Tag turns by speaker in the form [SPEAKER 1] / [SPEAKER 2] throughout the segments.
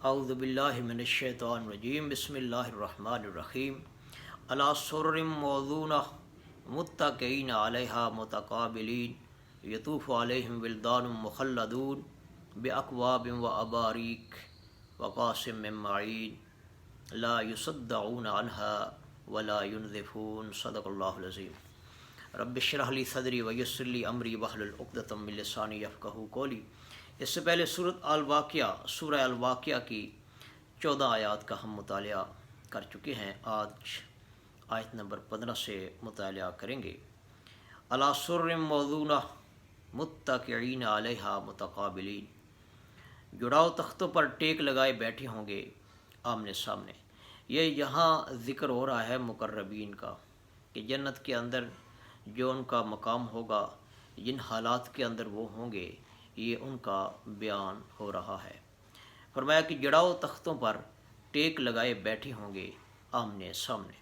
[SPEAKER 1] اعوذ باللہ من الشیطان الرجیم بسم اللہ الرحمن الرحیم علی سرر موضونہ متکئین علیہا متقابلین یطوف علیہم ولدان مخلدون باکواب و اباریک وکاس من معین لا یصدعون عنها ولا ينزفون صدق اللہ العظیم رب اشرح لی صدری ویسر لی امری واحلل عقدۃ من لسانی یفقہوا قولی۔ اس سے پہلے سورہ الواقعہ کی 14 آیات کا ہم مطالعہ کر چکے ہیں۔ آج آیت نمبر 15 سے مطالعہ کریں گے۔ علی سرر موضونہ متکئین علیہا متقابلین، جڑاؤ تختوں پر ٹیک لگائے بیٹھے ہوں گے آمنے سامنے۔ یہ یہاں ذکر ہو رہا ہے مقربین کا، کہ جنت کے اندر جو ان کا مقام ہوگا، جن حالات کے اندر وہ ہوں گے، یہ ان کا بیان ہو رہا ہے۔ فرمایا کہ جڑاؤ تختوں پر ٹیک لگائے بیٹھے ہوں گے آمنے سامنے۔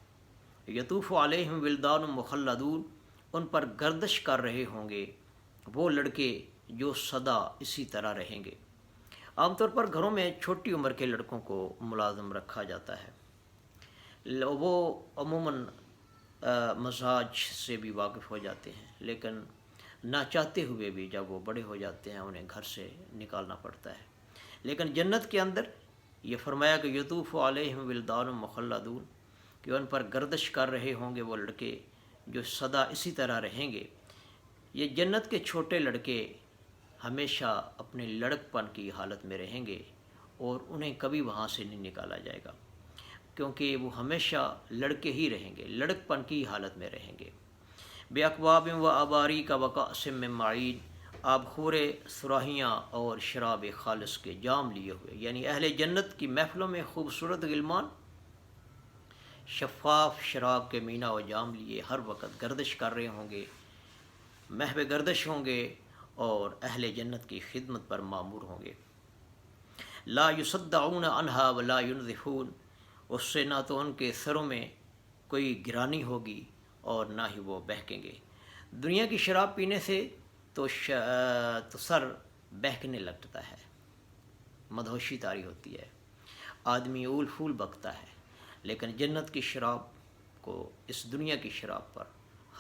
[SPEAKER 1] یطوف علیہم ولدان مخلدون، ان پر گردش کر رہے ہوں گے وہ لڑکے جو سدا اسی طرح رہیں گے۔ عام طور پر گھروں میں چھوٹی عمر کے لڑکوں کو ملازم رکھا جاتا ہے، وہ عموماً مزاج سے بھی واقف ہو جاتے ہیں، لیکن نہ چاہتے ہوئے بھی جب وہ بڑے ہو جاتے ہیں انہیں گھر سے نکالنا پڑتا ہے۔ لیکن جنت کے اندر یہ فرمایا کہ یطوف علیہم ولدان مخلدون، کہ ان پر گردش کر رہے ہوں گے وہ لڑکے جو سدا اسی طرح رہیں گے۔ یہ جنت کے چھوٹے لڑکے ہمیشہ اپنے لڑک پن کی حالت میں رہیں گے اور انہیں کبھی وہاں سے نہیں نکالا جائے گا، کیونکہ وہ ہمیشہ لڑکے ہی رہیں گے، لڑک پن کی حالت میں رہیں گے۔ بے اکواب و اباریک وکأس من معین، آب خورے سراہیاں اور شراب خالص کے جام لیے ہوئے، یعنی اہل جنت کی محفلوں میں خوبصورت غلمان شفاف شراب کے مینا و جام لیے ہر وقت گردش کر رہے ہوں گے، محو گردش ہوں گے اور اہل جنت کی خدمت پر مامور ہوں گے۔ لا یصدعون عنہا ولا ینزفون، اس سے نہ تو ان کے سروں میں کوئی گرانی ہوگی اور نہ ہی وہ بہکیں گے۔ دنیا کی شراب پینے سے تو سر بہکنے لگتا ہے، مدہوشی طاری ہوتی ہے، آدمی اول پھول بکتا ہے، لیکن جنت کی شراب کو اس دنیا کی شراب پر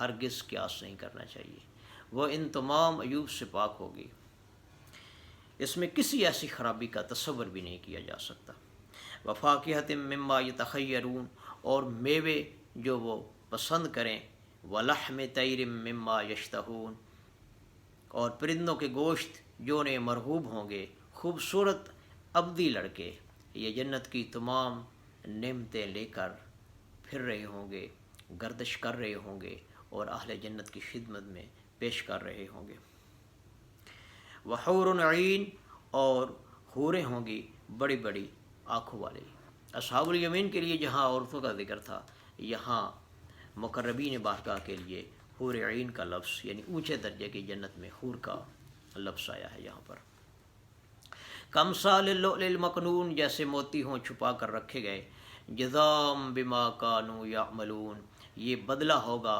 [SPEAKER 1] ہرگز قیاس نہیں کرنا چاہیے۔ وہ ان تمام عیوب سے پاک ہوگی، اس میں کسی ایسی خرابی کا تصور بھی نہیں کیا جا سکتا۔ وفاکہۃ مما یتخیرون، اور میوے جو وہ پسند کریں، ولحم طیر مما یشتہون، اور پرندوں کے گوشت جو انہیں مرغوب ہوں گے۔ خوبصورت ابدی لڑکے یہ جنت کی تمام نعمتیں لے کر پھر رہے ہوں گے، گردش کر رہے ہوں گے اور اہل جنت کی خدمت میں پیش کر رہے ہوں گے۔ وحور عین، اور حوریں ہوں گی بڑی بڑی آنکھوں والی۔ اصحاب الیمین کے لیے جہاں عورتوں کا ذکر تھا، یہاں مقربین بارگاہ کے لیے حور عین کا لفظ، یعنی اونچے درجے کی جنت میں حور کا لفظ آیا ہے یہاں پر۔ کمثال اللؤلؤ المکنون، جیسے موتی ہوں چھپا کر رکھے گئے۔ جزاء بما کانوا یعملون، یہ بدلہ ہوگا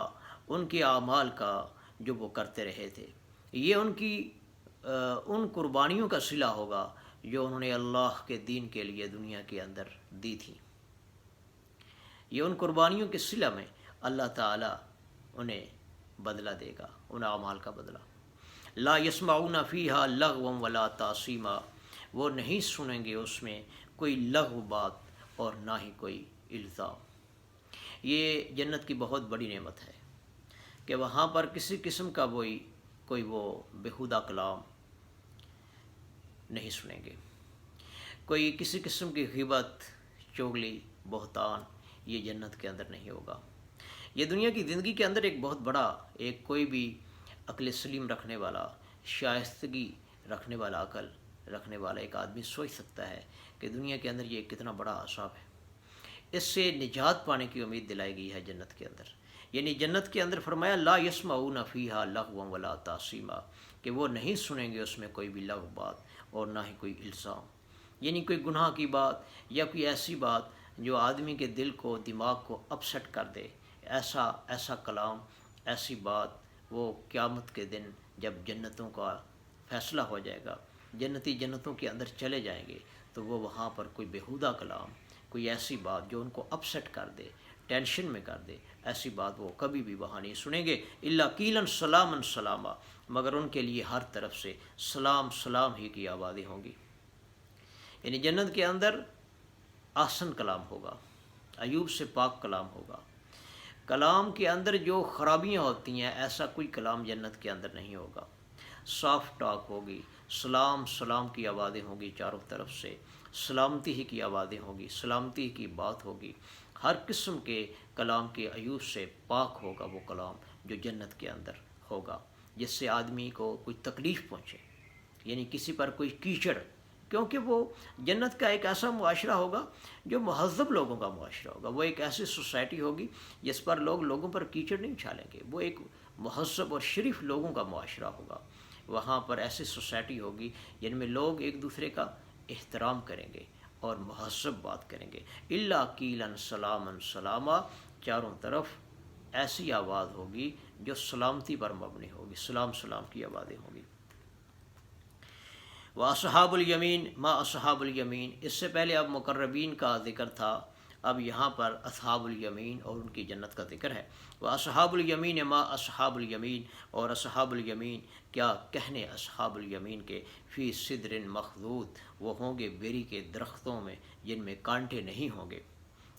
[SPEAKER 1] ان کے اعمال کا جو وہ کرتے رہے تھے۔ یہ ان قربانیوں کا صلہ ہوگا جو انہوں نے اللہ کے دین کے لیے دنیا کے اندر دی تھی۔ یہ ان قربانیوں کے صلہ میں اللہ تعالیٰ انہیں بدلہ دے گا، ان اعمال کا بدلہ۔ لا یسمعون فیہا لغوا ولا تاثیما، وہ نہیں سنیں گے اس میں کوئی لغو بات اور نہ ہی کوئی الزام۔ یہ جنت کی بہت بڑی نعمت ہے کہ وہاں پر کسی قسم کا کوئی وہ بیہودہ کلام نہیں سنیں گے، کوئی کسی قسم کی غیبت، چغلی، بہتان، یہ جنت کے اندر نہیں ہوگا۔ یہ دنیا کی زندگی کے اندر ایک بہت بڑا، کوئی بھی عقل سلیم رکھنے والا، شائستگی رکھنے والا، عقل رکھنے والا ایک آدمی سوچ سکتا ہے کہ دنیا کے اندر یہ کتنا بڑا عذاب ہے۔ اس سے نجات پانے کی امید دلائی گئی ہے جنت کے اندر، یعنی جنت کے اندر فرمایا لا یسمعون فیہا لغوا ولا تاثیما، کہ وہ نہیں سنیں گے اس میں کوئی بھی لغو بات اور نہ ہی کوئی الزام، یعنی کوئی گناہ کی بات یا کوئی ایسی بات جو آدمی کے دل کو، دماغ کو اپسٹ کر دے۔ ایسا کلام، ایسی بات وہ قیامت کے دن جب جنتوں کا فیصلہ ہو جائے گا جنتی جنتوں کے اندر چلے جائیں گے تو وہ وہاں پر کوئی بیہودہ کلام، کوئی ایسی بات جو ان کو اپسیٹ کر دے، ٹینشن میں کر دے، ایسی بات وہ کبھی بھی وہاں نہیں سنیں گے۔ الا قیلا سلاما سلاما، مگر ان کے لیے ہر طرف سے سلام سلام ہی کی آوازیں ہوں گی۔ یعنی جنت کے اندر احسن کلام ہوگا، ایوب سے پاک کلام ہوگا۔ کلام کے اندر جو خرابیاں ہوتی ہیں ایسا کوئی کلام جنت کے اندر نہیں ہوگا۔ صاف ٹاک ہوگی، سلام سلام کی آوازیں ہوں گی، چاروں طرف سے سلامتی ہی کی آوازیں ہوں گی، سلامتی ہی کی بات ہوگی۔ ہر قسم کے کلام کے عیوب سے پاک ہوگا وہ کلام جو جنت کے اندر ہوگا، جس سے آدمی کو کوئی تکلیف پہنچے، یعنی کسی پر کوئی کیچڑ، کیونکہ وہ جنت کا ایک ایسا معاشرہ ہوگا جو مہذب لوگوں کا معاشرہ ہوگا۔ وہ ایک ایسی سوسائٹی ہوگی جس پر لوگ لوگوں پر کیچڑ نہیں چھالیں گے، وہ ایک مہذب اور شریف لوگوں کا معاشرہ ہوگا۔ وہاں پر ایسی سوسائٹی ہوگی جن میں لوگ ایک دوسرے کا احترام کریں گے اور مہذب بات کریں گے۔ الا قیلا سلاما سلاما، چاروں طرف ایسی آواز ہوگی جو سلامتی پر مبنی ہوگی، سلام سلام کی آوازیں ہوں گی۔ واصحاب الیمین ما اصحاب الیمین، اس سے پہلے اب مقربین کا ذکر تھا، اب یہاں پر اصحاب الیمین اور ان کی جنت کا ذکر ہے۔ واصحاب الیمین ما اصحاب الیمین، اور اصحاب الیمین کیا کہنے اصحاب الیمین کے، فی سدر مخضود، وہ ہوں گے بیری کے درختوں میں جن میں کانٹے نہیں ہوں گے،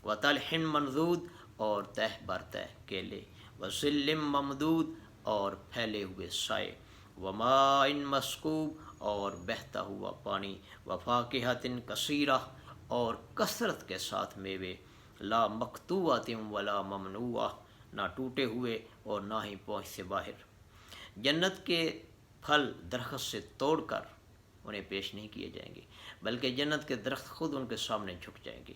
[SPEAKER 1] وطلح منضود، اور تہ بر تہ کیلے، وظل ممدود، اور پھیلے ہوئے سائے، وماء مسکوب، اور بہتا ہوا پانی، وفاکہۃ کثیرہ، اور کثرت کے ساتھ میوے، لا مقطوعۃ ولا ممنوعہ، نہ ٹوٹے ہوئے اور نہ ہی پہنچ سے باہر۔ جنت کے پھل درخت سے توڑ کر انہیں پیش نہیں کیے جائیں گے، بلکہ جنت کے درخت خود ان کے سامنے جھک جائیں گے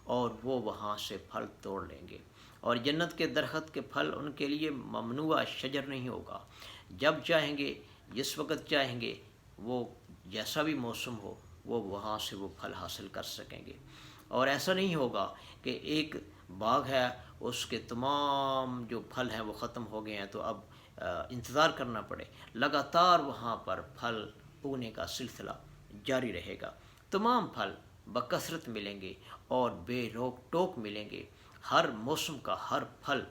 [SPEAKER 1] اور وہ وہاں سے پھل توڑ لیں گے۔ اور جنت کے درخت کے پھل ان کے لیے ممنوع شجر نہیں ہوگا، جب چاہیں گے، جس وقت چاہیں گے، وہ جیسا بھی موسم ہو وہ وہاں سے وہ پھل حاصل کر سکیں گے۔ اور ایسا نہیں ہوگا کہ ایک باغ ہے، اس کے تمام جو پھل ہیں وہ ختم ہو گئے ہیں تو اب انتظار کرنا پڑے، لگاتار وہاں پر پھل اگنے کا سلسلہ جاری رہے گا۔ تمام پھل بکثرت ملیں گے اور بے روک ٹوک ملیں گے، ہر موسم کا ہر پھل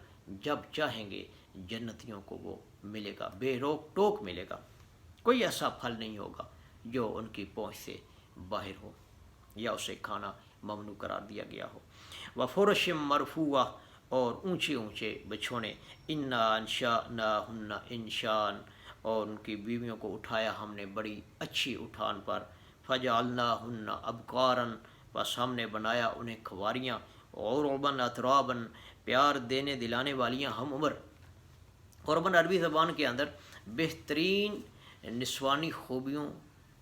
[SPEAKER 1] جب چاہیں گے جنتیوں کو وہ ملے گا، بے روک ٹوک ملے گا۔ کوئی ایسا پھل نہیں ہوگا جو ان کی پہنچ سے باہر ہو یا اسے کھانا ممنوع قرار دیا گیا ہو۔ وفرش مرفوعہ، اور اونچے اونچے بچھونے، انا انشأناہن انشان، اور ان کی بیویوں کو اٹھایا ہم نے بڑی اچھی اٹھان پر، فجعلناہن ابکارا، بس ہم نے بنایا انہیں کھواریاں، عربا اترابا، پیار دینے دلانے والیاں ہم عمر۔ عرباً عربی زبان کے اندر بہترین نسوانی خوبیوں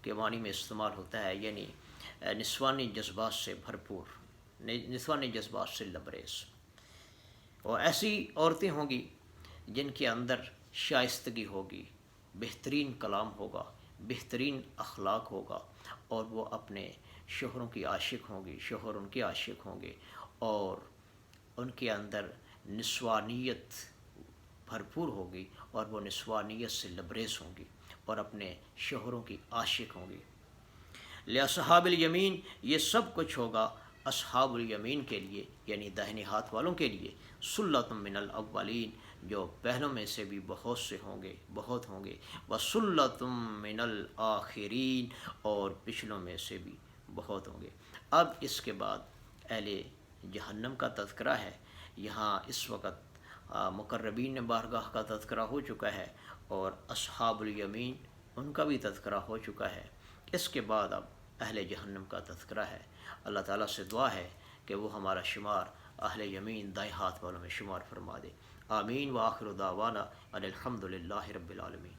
[SPEAKER 1] کے معنی میں استعمال ہوتا ہے، یعنی نسوانی جذبات سے بھرپور، نسوانی جذبات سے لبریز۔ اور ایسی عورتیں ہوں گی جن کے اندر شائستگی ہوگی، بہترین کلام ہوگا، بہترین اخلاق ہوگا، اور وہ اپنے شوہروں کی عاشق ہوں گی، شوہر ان کے عاشق ہوں گے، اور ان کے اندر نسوانیت بھرپور ہوگی اور وہ نسوانیت سے لبریز ہوں گی اور اپنے شوہروں کی عاشق ہوں گی۔ لأصحاب الیمین، یہ سب کچھ ہوگا اصحاب الیمین کے لیے، یعنی داہنے ہاتھ والوں کے لیے، سلۃ من الاولین، جو پہلوں میں سے بھی بہت سے ہوں گے، بہت ہوں گے، وسلۃ من الآخرین، اور پچھلوں میں سے بھی بہت ہوں گے۔ اب اس کے بعد اہل جہنم کا تذکرہ ہے۔ یہاں اس وقت مقربین بارگاہ کا تذکرہ ہو چکا ہے اور اصحاب الیمین ان کا بھی تذکرہ ہو چکا ہے۔ اس کے بعد اب اہل جہنم کا تذکرہ ہے۔ اللہ تعالیٰ سے دعا ہے کہ وہ ہمارا شمار اہل یمین دائیں ہاتھ والوں میں شمار فرما دے۔ آمین، وآخر دعوانا ان الحمد للہ رب العالمین۔